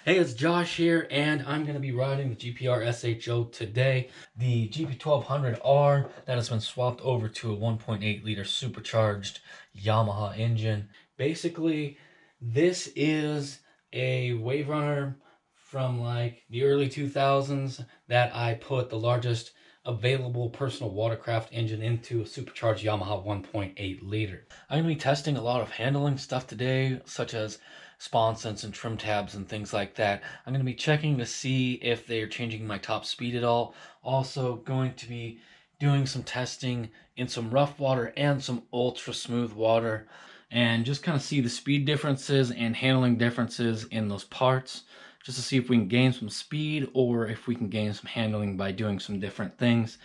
Hey, it's Josh here, and I'm going to be riding the GPR SHO today, the GP1200R that has been swapped over to a 1.8 liter supercharged Yamaha engine. Basically, this is a Waverunner from like the early 2000s that I put the largest available personal watercraft engine into a supercharged Yamaha 1.8 liter. I'm going to be testing a lot of handling stuff today, such as sponsons and trim tabs and things like that. I'm going to be checking to see if they're changing my top speed at all. Also going to be doing some testing in some rough water and some ultra smooth water, and just kind of see the speed differences and handling differences in those parts, just to see if we can gain some speed or if we can gain some handling by doing some different things.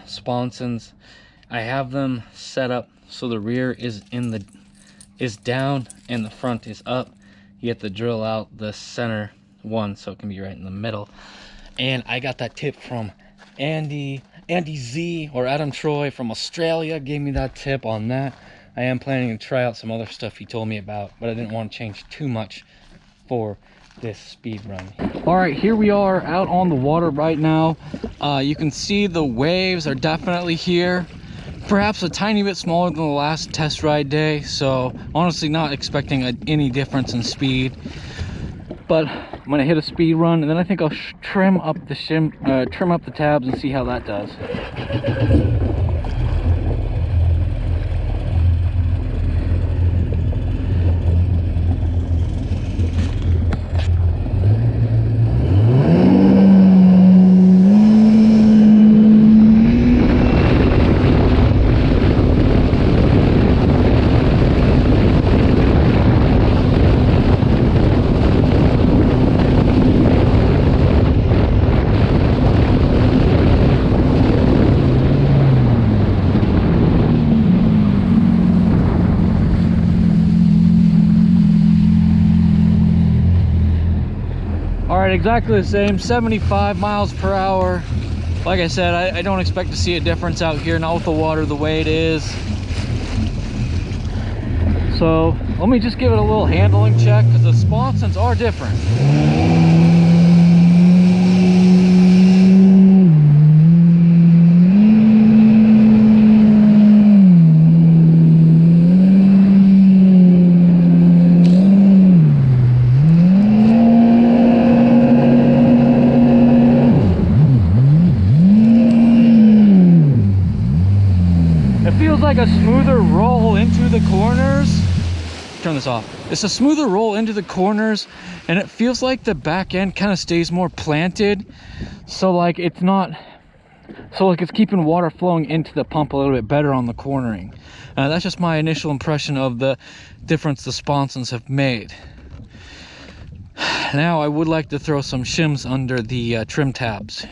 Sponsons, I have them set up so the rear is down and the front is up. You have to drill out the center one so it can be right in the middle. And I got that tip from Andy Z, or Adam Troy from Australia, gave me that tip on that. I am planning to try out some other stuff he told me about, but I didn't want to change too much for this speed run. All right, here we are out on the water right now. You can see the waves are definitely here. Perhaps a tiny bit smaller than the last test ride day, so honestly not expecting any difference in speed. But I'm gonna hit a speed run, and then I think I'll trim up the tabs and see how that does. All right, exactly the same, 75 miles per hour. Like I said, I don't expect to see a difference out here, not with the water the way it is. So let me just give it a little handling check, because the sponsons are different. Like a smoother roll into the corners. Turn this off. It's a smoother roll into the corners, and it feels like the back end kind of stays more planted, so like it's keeping water flowing into the pump a little bit better on the cornering. That's just my initial impression of the difference the sponsons have made. Now I would like to throw some shims under the trim tabs.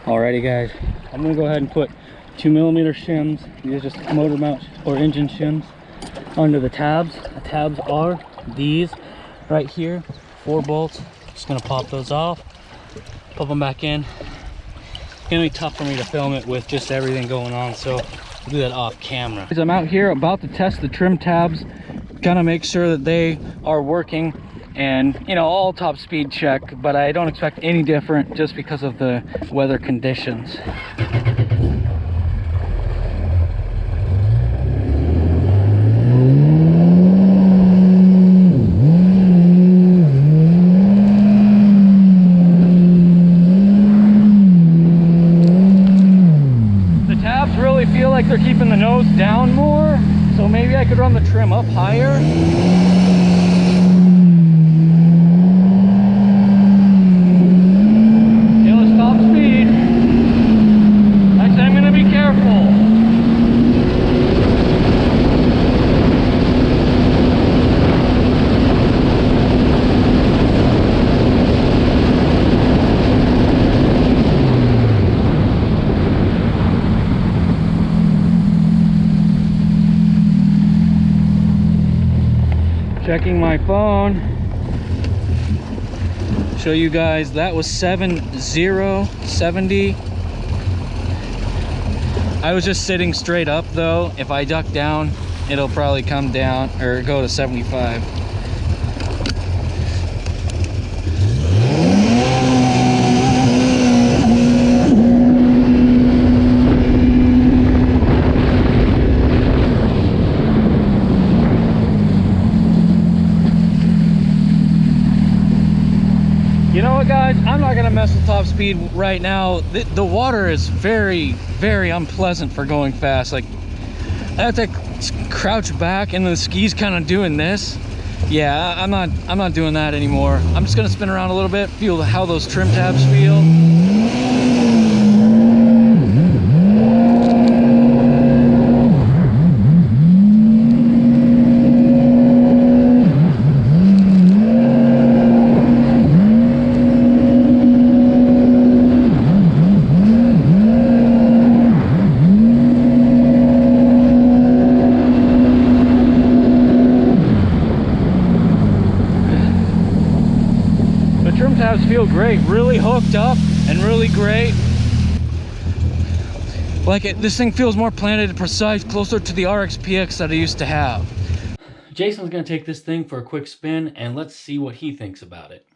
Alrighty guys, I'm gonna go ahead and put 2mm shims. These are just motor mount or engine shims under the tabs. The tabs are these right here, 4 bolts. Just gonna pop those off, put them back in. It's gonna be tough for me to film it with just everything going on, so I'll do that off camera. I'm out here about to test the trim tabs, gonna make sure that they are working. And you know, all top speed check, but I don't expect any different just because of the weather conditions. tabs really feel like they're keeping the nose down more, so maybe I could run the trim up higher. Checking my phone, show you guys that was 70. I was just sitting straight up though. If I duck down, it'll probably come down or go to 75. You know what, guys, I'm not gonna mess with top speed right now. The water is very, very unpleasant for going fast. Like, I have to crouch back and the ski's kind of doing this. Yeah, I'm not doing that anymore. I'm just gonna spin around a little bit, feel how those trim tabs feel. Feel great, really hooked up and really great. Like this thing feels more planted and precise, closer to the RX PX that I used to have. Jason's gonna take this thing for a quick spin and let's see what he thinks about it.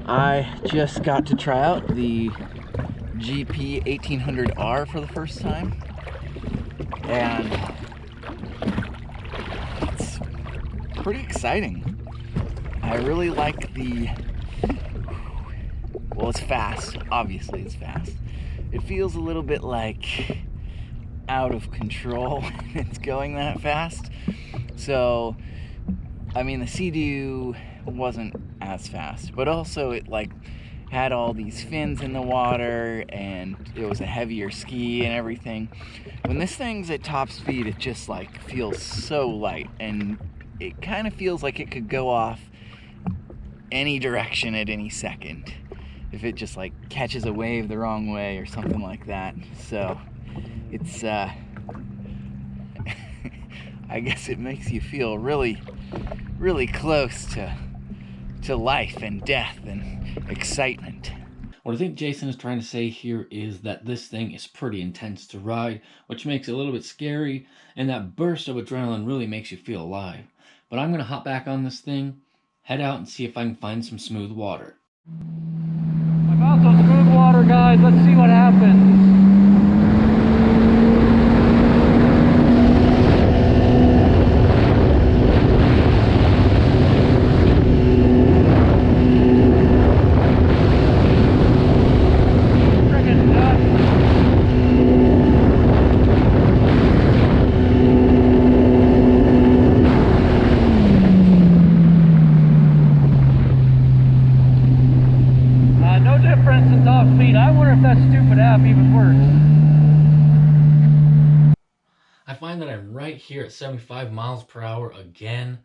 I just got to try out the GP1800R for the first time, and it's pretty exciting. I really like the, well, it's fast, obviously it's fast. It feels a little bit like out of control when it's going that fast. So, I mean, the Sea-Doo wasn't as fast, but also it like had all these fins in the water and it was a heavier ski and everything. When this thing's at top speed, it just like feels so light and it kind of feels like it could go off any direction at any second if it just like catches a wave the wrong way or something like that. So it's I guess it makes you feel really close to life and death and excitement. What I think Jason is trying to say here is that this thing is pretty intense to ride, which makes it a little bit scary, and that burst of adrenaline really makes you feel alive. But I'm gonna hop back on this thing, head out and see if I can find some smooth water. I found some smooth water, guys. Let's see what happens. I wonder if that stupid app even works. I find that I'm right here at 75 miles per hour again,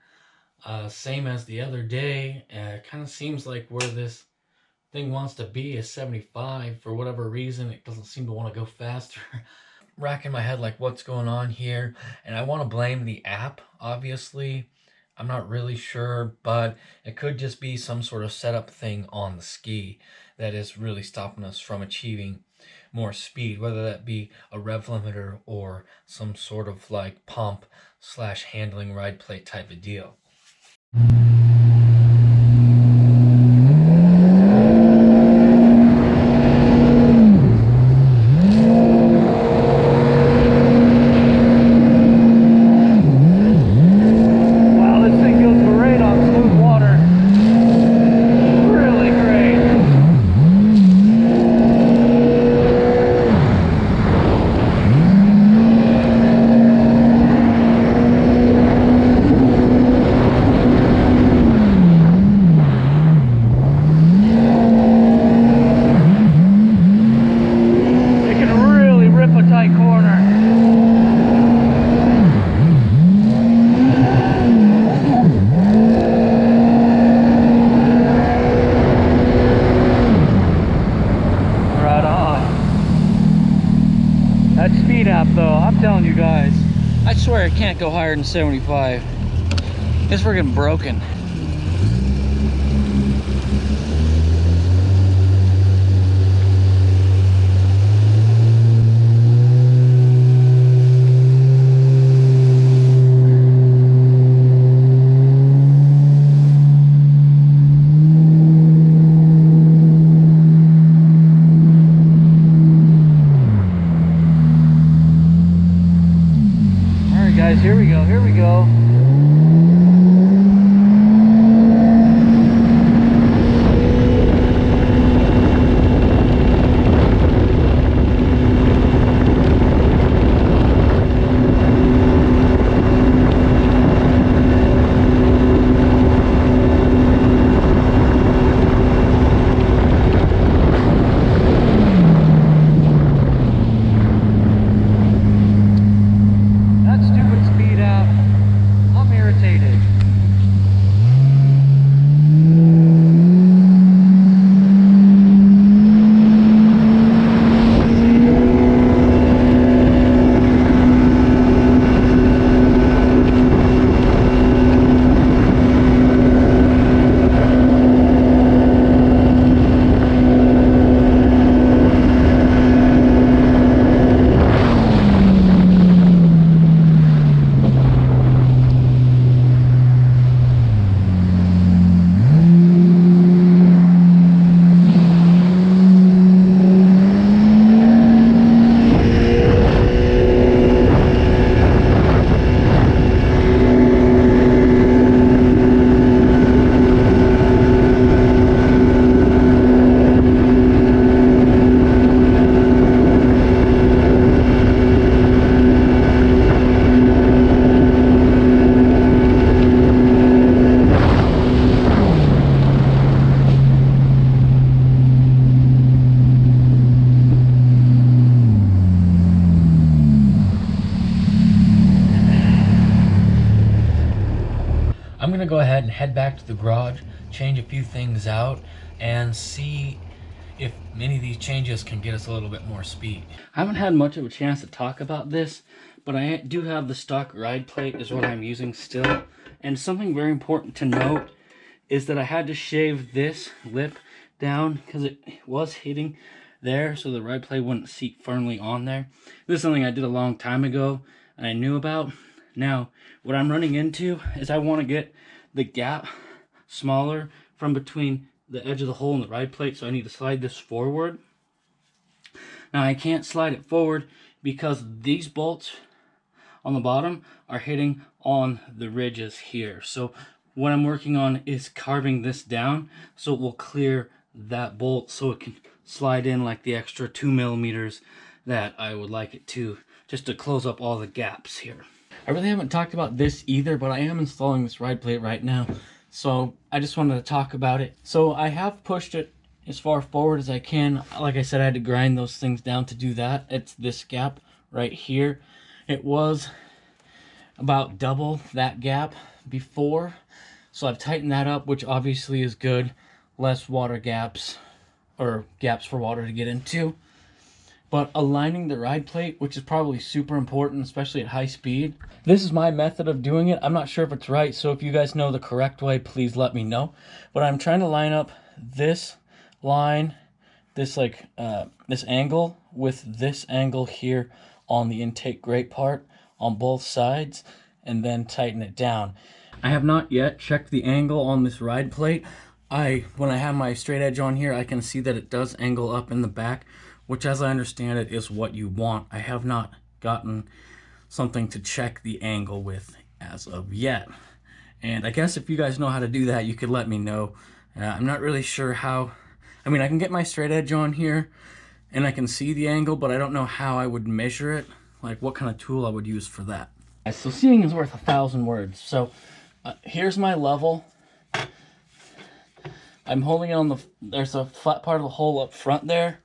same as the other day. It kind of seems like where this thing wants to be is 75. For whatever reason, it doesn't seem to want to go faster. Racking my head like what's going on here, and I want to blame the app, obviously. I'm not really sure, but it could just be some sort of setup thing on the ski that is really stopping us from achieving more speed, whether that be a rev limiter or some sort of like pump / handling ride plate type of deal. That speed app though, I'm telling you guys, I swear it can't go higher than 75. It's freaking broken. Guys, here we go, here we go. I'm gonna go ahead and head back to the garage, change a few things out, and see if any of these changes can get us a little bit more speed. I haven't had much of a chance to talk about this, but I do have the stock ride plate is what I'm using still. And something very important to note is that I had to shave this lip down because it was hitting there, so the ride plate wouldn't seat firmly on there. This is something I did a long time ago and I knew about. Now, what I'm running into is I want to get the gap smaller from between the edge of the hole and the ride plate, so I need to slide this forward. Now, I can't slide it forward because these bolts on the bottom are hitting on the ridges here. So what I'm working on is carving this down so it will clear that bolt so it can slide in like the extra 2 millimeters that I would like it to, just to close up all the gaps here. I really haven't talked about this either, but I am installing this ride plate right now, so I just wanted to talk about it. So I have pushed it as far forward as I can. Like I said, I had to grind those things down to do that. It's this gap right here. It was about double that gap before, so I've tightened that up, which obviously is good. Less water gaps, or gaps for water to get into. But aligning the ride plate, which is probably super important, especially at high speed. This is my method of doing it. I'm not sure if it's right, so if you guys know the correct way, please let me know. But I'm trying to line up this line, this this angle with this angle here on the intake grate part on both sides, and then tighten it down. I have not yet checked the angle on this ride plate. When I have my straight edge on here, I can see that it does angle up in the back, which, as I understand it, is what you want. I have not gotten something to check the angle with as of yet. And I guess if you guys know how to do that, you could let me know. I'm not really sure how. I mean, I can get my straight edge on here and I can see the angle, but I don't know how I would measure it, like what kind of tool I would use for that. So seeing is worth 1,000 words. So here's my level. I'm holding it on there's a flat part of the hole up front there.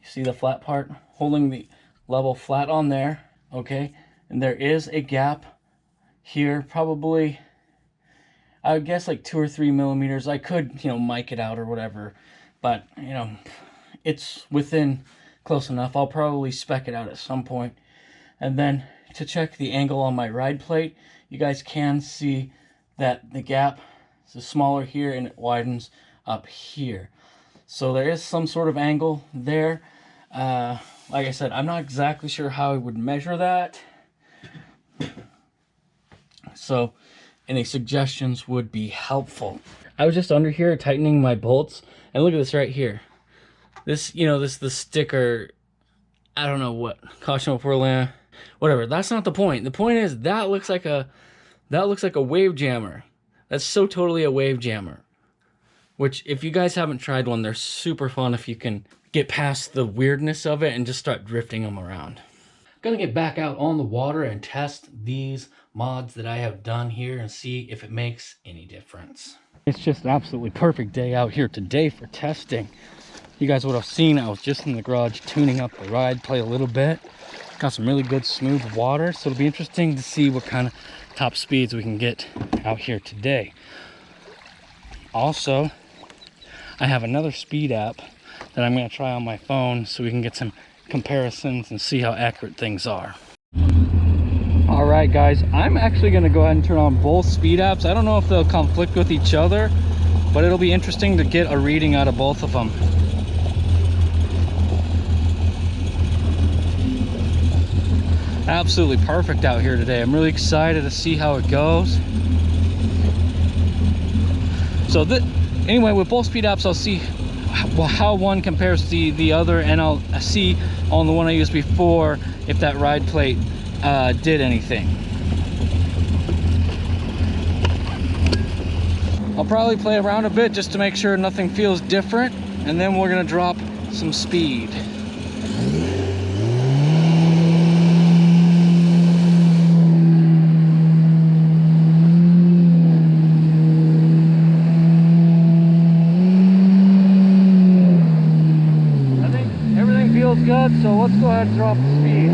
You see the flat part? Holding the level flat on there, okay? And there is a gap here, probably, I would guess like 2 or 3 millimeters. I could, mic it out or whatever, but, it's within close enough. I'll probably spec it out at some point. And then to check the angle on my ride plate, you guys can see that the gap is smaller here and it widens up here. So there is some sort of angle there. Like I said, I'm not exactly sure how I would measure that. So any suggestions would be helpful. I was just under here tightening my bolts, and look at this right here. This, you know, the sticker, I don't know what, caution before land, whatever. That's not the point. The point is that looks like a wave jammer. That's so totally a wave jammer. Which, if you guys haven't tried one, they're super fun if you can get past the weirdness of it and just start drifting them around. Gonna get back out on the water and test these mods that I have done here and see if it makes any difference. It's just an absolutely perfect day out here today for testing. You guys would have seen I was just in the garage tuning up the ride plate a little bit. Got some really good smooth water, so it'll be interesting to see what kind of top speeds we can get out here today. Also, I have another speed app that I'm going to try on my phone so we can get some comparisons and see how accurate things are. All right, guys, I'm actually going to go ahead and turn on both speed apps. I don't know if they'll conflict with each other, but it'll be interesting to get a reading out of both of them. Absolutely perfect out here today. I'm really excited to see how it goes. So anyway, with both speed apps, I'll see how one compares to the other, and I'll see on the one I used before if that ride plate did anything. I'll probably play around a bit just to make sure nothing feels different, and then we're gonna drop some speed. Good, so let's go ahead and drop the speed.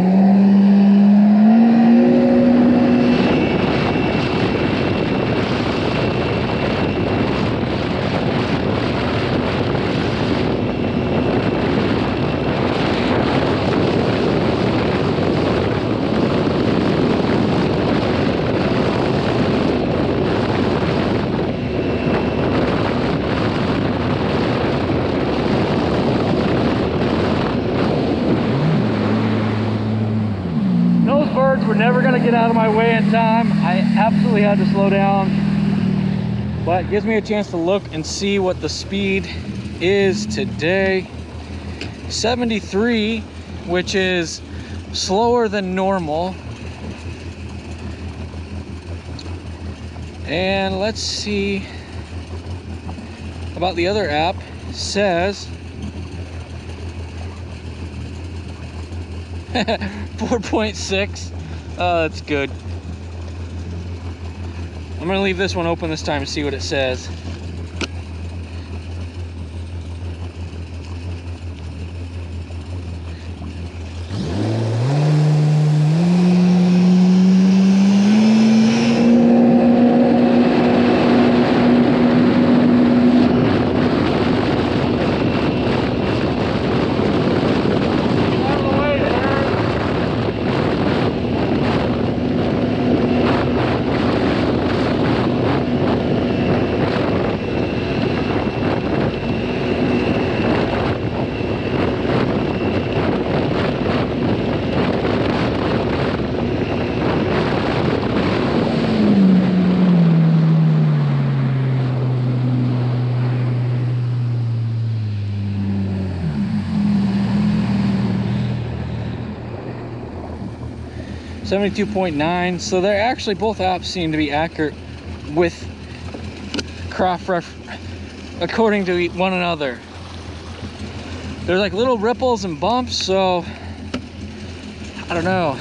We're never going to get out of my way in time. I absolutely had to slow down, but it gives me a chance to look and see what the speed is today. 73, which is slower than normal. And let's see about the other app. It says 4.6. Oh, that's good. I'm gonna leave this one open this time to see what it says. .9, so they're actually, both apps seem to be accurate with according to one another. There's like little ripples and bumps, so I don't know.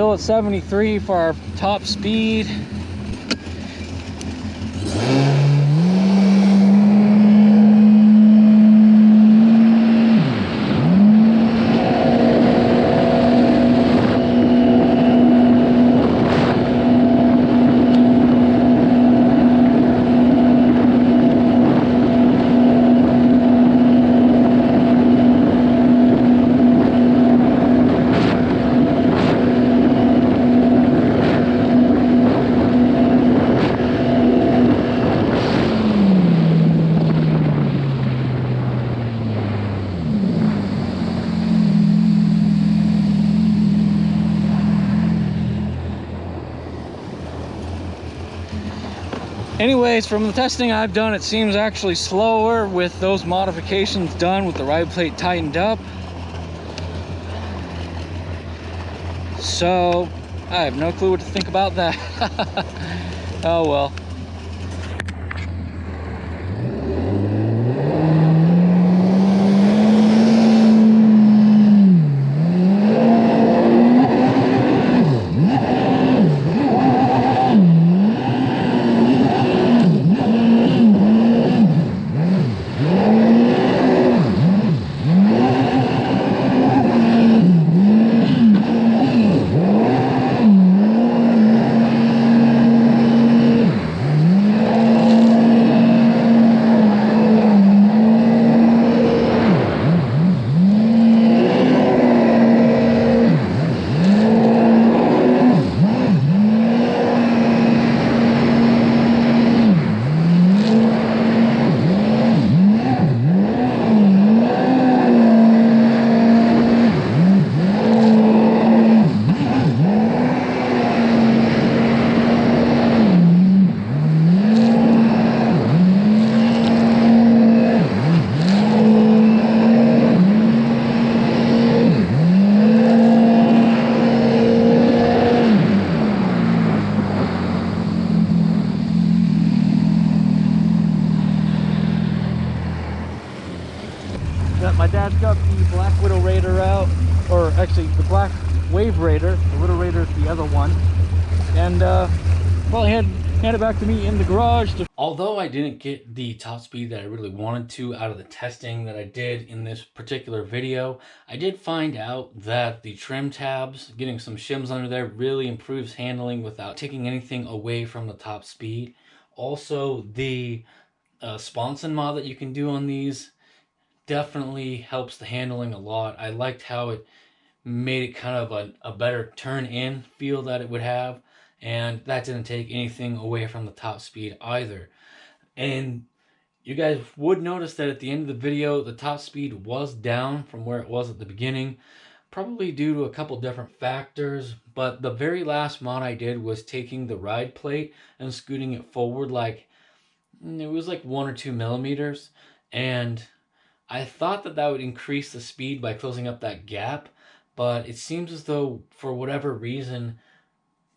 Still at 73 for our top speed. Anyways, from the testing I've done, it seems actually slower with those modifications done with the ride plate tightened up. So, I have no clue what to think about that. Oh well. My dad's got the Black Widow Raider out, or actually the Black Wave Raider. The Widow Raider is the other one. And well, he had it back to me in the garage. Although I didn't get the top speed that I really wanted to out of the testing that I did in this particular video, I did find out that the trim tabs, getting some shims under there, really improves handling without taking anything away from the top speed. Also, the sponson mod that you can do on these definitely helps the handling a lot. I liked how it made it kind of a better turn in feel that it would have, and that didn't take anything away from the top speed either. And you guys would notice that at the end of the video, the top speed was down from where it was at the beginning, probably due to a couple different factors. But the very last mod I did was taking the ride plate and scooting it forward, like it was like 1 or 2 millimeters, and I thought that that would increase the speed by closing up that gap, but it seems as though for whatever reason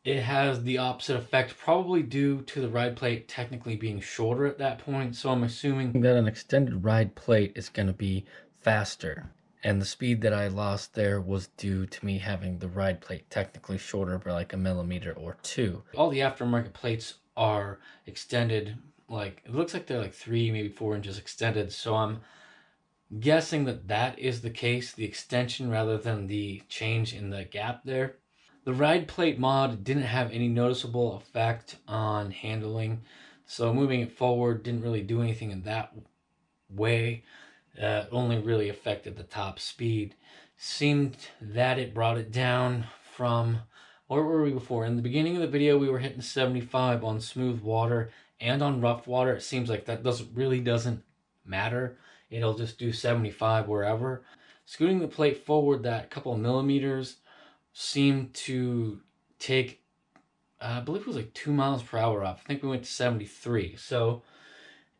it has the opposite effect, probably due to the ride plate technically being shorter at that point. So I'm assuming that an extended ride plate is going to be faster, and the speed that I lost there was due to me having the ride plate technically shorter by like 1 millimeter or 2. All the aftermarket plates are extended, like it looks like they're like 3, maybe 4 inches extended, so I'm guessing that that is the case, the extension rather than the change in the gap there. The ride plate mod didn't have any noticeable effect on handling, so moving it forward didn't really do anything in that way. Only really affected the top speed. Seemed that it brought it down from, where were we before? In the beginning of the video we were hitting 75 on smooth water and on rough water. It seems like that really doesn't matter. It'll just do 75 wherever. Scooting the plate forward that couple of millimeters seemed to take, I believe it was like 2 miles per hour off. I think we went to 73. So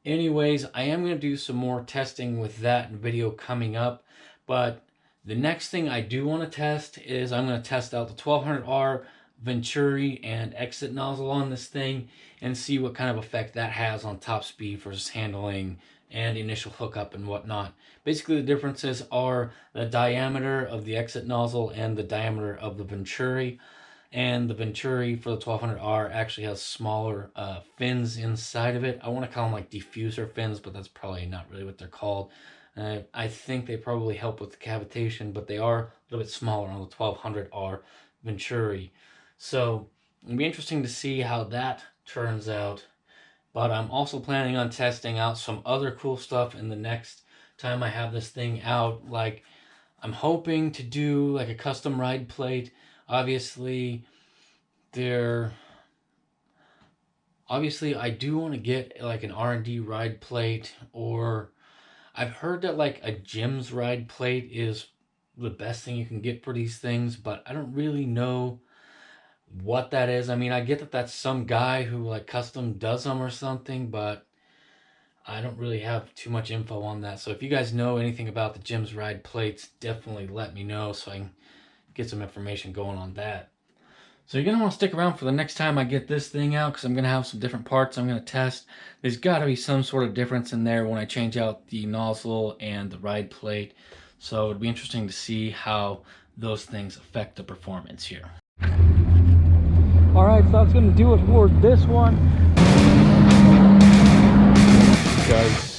anyways, I am going to do some more testing with that video coming up. But the next thing I do want to test is I'm going to test out the 1200R Venturi and exit nozzle on this thing and see what kind of effect that has on top speed versus handling and initial hookup and whatnot. Basically the differences are the diameter of the exit nozzle and the diameter of the Venturi. And the Venturi for the 1200R actually has smaller fins inside of it. I want to call them like diffuser fins, but that's probably not really what they're called. I think they probably help with the cavitation, but they are a little bit smaller on the 1200R Venturi. So it'll be interesting to see how that turns out. But I'm also planning on testing out some other cool stuff in the next time I have this thing out. Like, I'm hoping to do like a custom ride plate. Obviously, I do want to get like an R&D ride plate, or I've heard that like a Jim's ride plate is the best thing you can get for these things, but I don't really know what that is. I mean, I get that that's some guy who like custom does them or something, but I don't really have too much info on that. So if you guys know anything about the Jim's ride plates, definitely let me know so I can get some information going on that. So you're going to want to stick around for the next time I get this thing out, because I'm going to have some different parts I'm going to test. There's got to be some sort of difference in there when I change out the nozzle and the ride plate. So it'd be interesting to see how those things affect the performance here. All right, so that's going to do it for this one. Guys,